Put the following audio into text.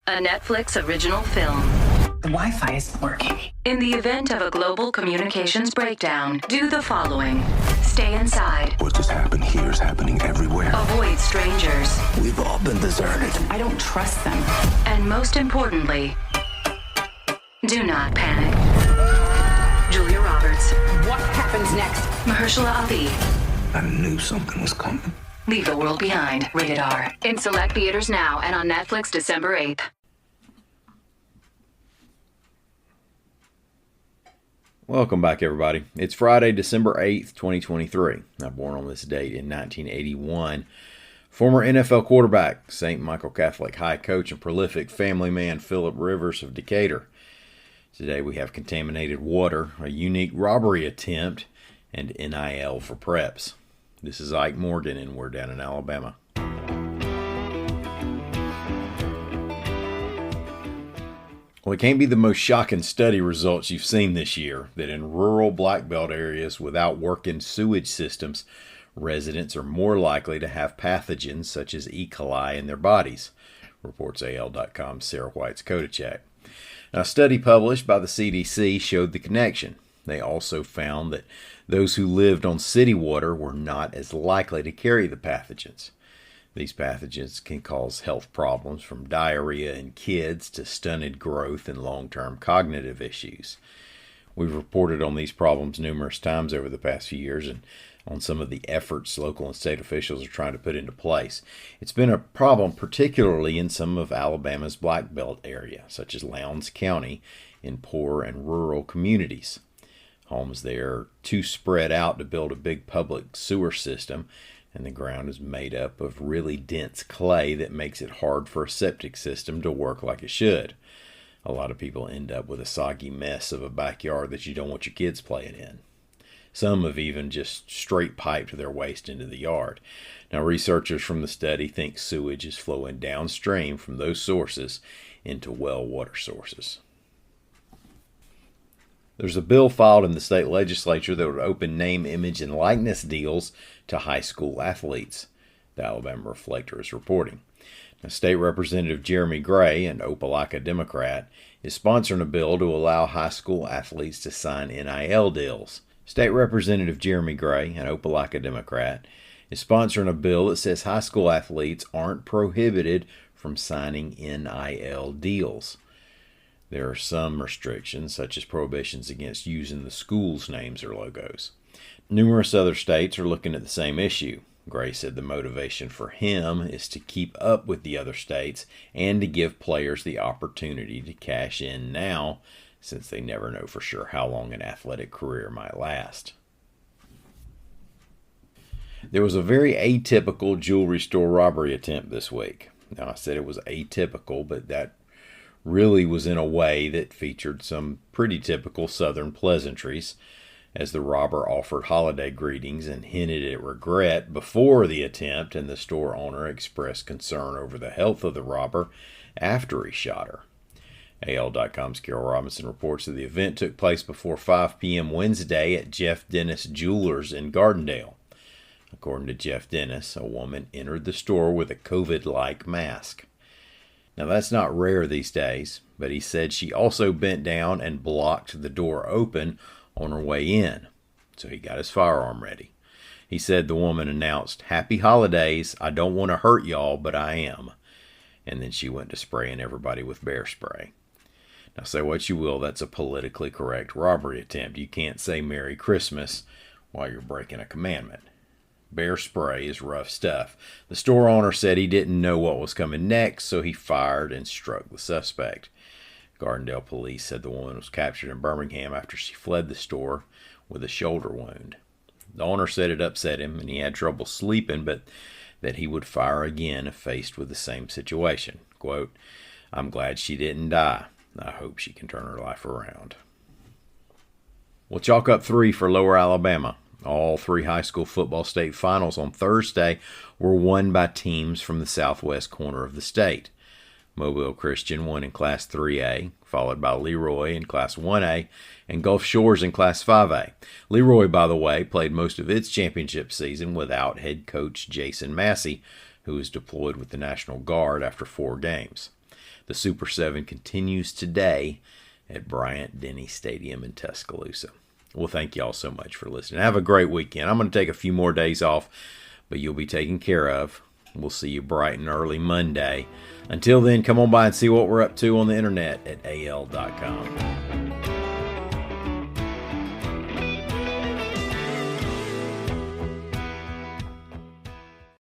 A Netflix original film. The Wi-Fi isn't working. In the event of a global communications breakdown, do the following. Stay inside. What just happened here is happening everywhere. Avoid strangers. We've all been deserted. I don't trust them. And most importantly, do not panic. Julia Roberts. What happens next? Mahershala Ali. I knew something was coming. Leave the World Behind. Rated R. In select theaters now and on Netflix December 8th. Welcome back, everybody. It's Friday, December 8th, 2023. Now, born on this date in 1981, former NFL quarterback, St. Michael Catholic High coach, and prolific family man Philip Rivers of Decatur. Today we have contaminated water, a unique robbery attempt, and NIL for preps. This is Ike Morgan, and we're down in Alabama. Well, it can't be the most shocking study results you've seen this year that in rural Black Belt areas without working sewage systems, residents are more likely to have pathogens such as E. coli in their bodies, reports AL.com's Sarah White's Kodacheck. Now, a study published by the CDC showed the connection. They also found that those who lived on city water were not as likely to carry the pathogens. These pathogens can cause health problems from diarrhea in kids to stunted growth and long-term cognitive issues. We've reported on these problems numerous times over the past few years and on some of the efforts local and state officials are trying to put into place. It's been a problem particularly in some of Alabama's Black Belt area, such as Lowndes County, in poor and rural communities. Homes there are too spread out to build a big public sewer system, and the ground is made up of really dense clay that makes it hard for a septic system to work like it should. A lot of people end up with a soggy mess of a backyard that you don't want your kids playing in. Some have even just straight piped their waste into the yard. Now, researchers from the study think sewage is flowing downstream from those sources into well water sources. There's a bill filed in the state legislature that would open name, image, and likeness deals to high school athletes, the Alabama Reflector is reporting. Now, State Representative Jeremy Gray, an Opelika Democrat, is sponsoring a bill to allow high school athletes to sign NIL deals. State Representative Jeremy Gray, an Opelika Democrat, is sponsoring a bill that says high school athletes aren't prohibited from signing NIL deals. There are some restrictions, such as prohibitions against using the school's names or logos. Numerous other states are looking at the same issue. Gray said the motivation for him is to keep up with the other states and to give players the opportunity to cash in now, since they never know for sure how long an athletic career might last. There was a very atypical jewelry store robbery attempt this week. Now, I said it was atypical, but that really was in a way that featured some pretty typical Southern pleasantries, as the robber offered holiday greetings and hinted at regret before the attempt, and the store owner expressed concern over the health of the robber after he shot her. AL.com's Carol Robinson reports that the event took place before 5 p.m. Wednesday at Jeff Dennis Jewelers in Gardendale. According to Jeff Dennis, a woman entered the store with a COVID-like mask. Now, that's not rare these days, but he said she also bent down and blocked the door open on her way in, so he got his firearm ready. He said the woman announced, "Happy holidays, I don't want to hurt y'all, but I am." And then she went to spraying everybody with bear spray. Now, say what you will, that's a politically correct robbery attempt. You can't say Merry Christmas while you're breaking a commandment. Bear spray is rough stuff. The store owner said he didn't know what was coming next, so he fired and struck the suspect. Gardendale police said the woman was captured in Birmingham after she fled the store with a shoulder wound. The owner said it upset him and he had trouble sleeping, but that he would fire again if faced with the same situation. Quote, "I'm glad she didn't die. I hope she can turn her life around." We'll chalk up 3 for Lower Alabama. All 3 high school football state finals on Thursday were won by teams from the southwest corner of the state. Mobile Christian won in Class 3A, followed by Leroy in Class 1A, and Gulf Shores in Class 5A. Leroy, by the way, played most of its championship season without head coach Jason Massey, who was deployed with the National Guard after 4 games. The Super 7 continues today at Bryant-Denny Stadium in Tuscaloosa. Well, thank you all so much for listening. Have a great weekend. I'm going to take a few more days off, but you'll be taken care of. We'll see you bright and early Monday. Until then, come on by and see what we're up to on the internet at al.com.